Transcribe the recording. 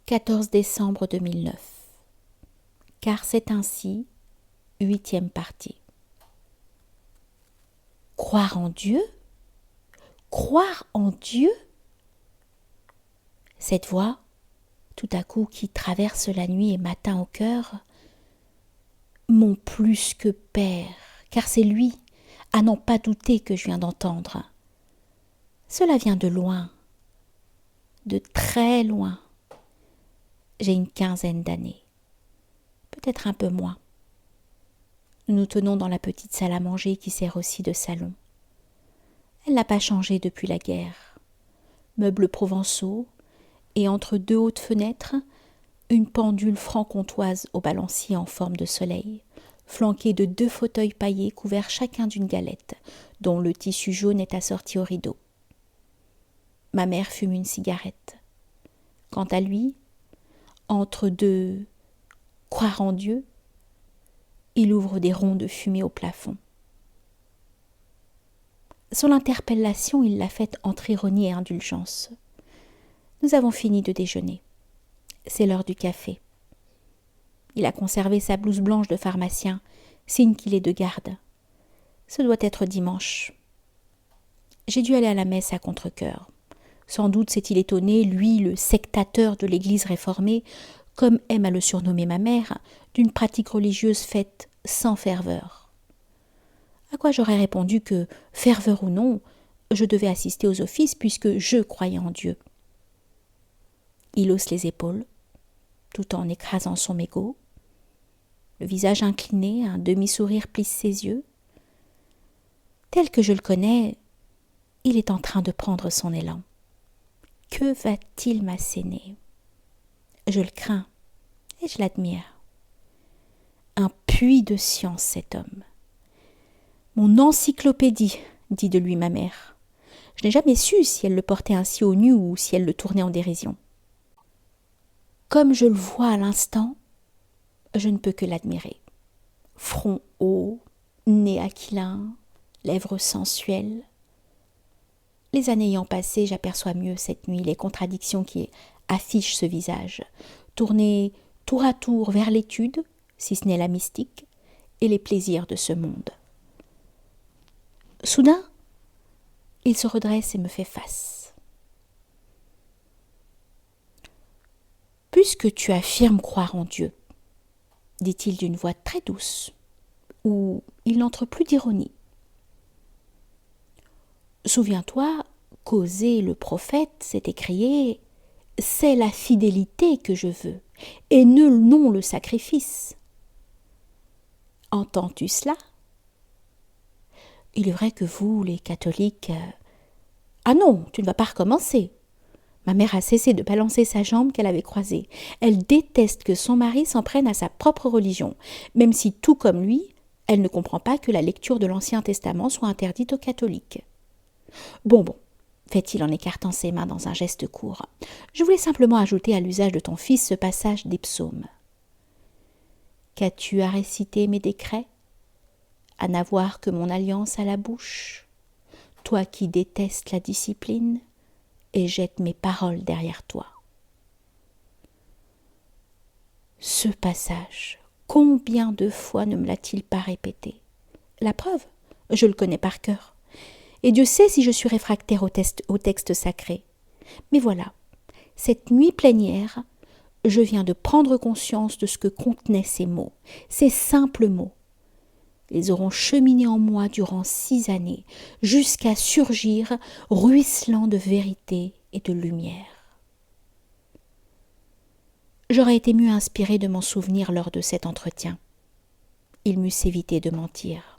14 décembre 2009. Car c'est ainsi, 8e partie. Croire en Dieu? Croire en Dieu? Cette voix, tout à coup, qui traverse la nuit et matin au cœur, mon plus que Père, car c'est lui, à n'en pas douter, que je viens d'entendre. Cela vient de loin, de très loin. J'ai une quinzaine d'années, peut-être un peu moins. Nous nous tenons dans la petite salle à manger qui sert aussi de salon. Elle n'a pas changé depuis la guerre. Meubles provençaux, et entre deux hautes fenêtres, une pendule franc-comtoise au balancier en forme de soleil, flanquée de 2 fauteuils paillés couverts chacun d'une galette, dont le tissu jaune est assorti au rideau. Ma mère fume une cigarette. Quant à lui, entre deux croire en Dieu, il ouvre des ronds de fumée au plafond. Son interpellation, il l'a faite entre ironie et indulgence. Nous avons fini de déjeuner. C'est l'heure du café. Il a conservé sa blouse blanche de pharmacien, signe qu'il est de garde. Ce doit être dimanche. J'ai dû aller à la messe à contre-cœur. Sans doute s'est-il étonné, lui, le sectateur de l'Église réformée, comme aime à le surnommer ma mère, d'une pratique religieuse faite sans ferveur. À quoi j'aurais répondu que, ferveur ou non, je devais assister aux offices puisque je croyais en Dieu. Il hausse les épaules, tout en écrasant son mégot. Le visage incliné, un demi-sourire plisse ses yeux. Tel que je le connais, il est en train de prendre son élan. Que va-t-il m'asséner? Je le crains et je l'admire. Un puits de science, cet homme. Mon encyclopédie, dit de lui ma mère. Je n'ai jamais su si elle le portait ainsi au nu ou si elle le tournait en dérision. Comme je le vois à l'instant, je ne peux que l'admirer. Front haut, nez aquilin, lèvres sensuelles. Les années ayant passé, j'aperçois mieux cette nuit les contradictions qui affichent ce visage, tourné tour à tour vers l'étude, si ce n'est la mystique, et les plaisirs de ce monde. Soudain, il se redresse et me fait face. « Puisque tu affirmes croire en Dieu, dit-il d'une voix très douce, où il n'entre plus d'ironie. Souviens-toi qu'Osée le prophète s'est écrié « C'est la fidélité que je veux, et non le sacrifice. » Entends-tu cela? Il est vrai que vous, les catholiques... Ah non, tu ne vas pas recommencer. Ma mère a cessé de balancer sa jambe qu'elle avait croisée. Elle déteste que son mari s'en prenne à sa propre religion, même si, tout comme lui, elle ne comprend pas que la lecture de l'Ancien Testament soit interdite aux catholiques. Bon, fait-il en écartant ses mains dans un geste court, je voulais simplement ajouter à l'usage de ton fils ce passage des psaumes. Qu'as-tu à réciter mes décrets? À n'avoir que mon alliance à la bouche? Toi qui détestes la discipline et jettes mes paroles derrière toi. Ce passage, combien de fois ne me l'a-t-il pas répété? La preuve, je le connais par cœur. Et Dieu sait si je suis réfractaire au texte sacré. Mais voilà, cette nuit plénière, je viens de prendre conscience de ce que contenaient ces mots, ces simples mots. Ils auront cheminé en moi durant 6 années, jusqu'à surgir, ruisselant de vérité et de lumière. J'aurais été mieux inspirée de m'en souvenir lors de cet entretien. Il m'eût évité de mentir.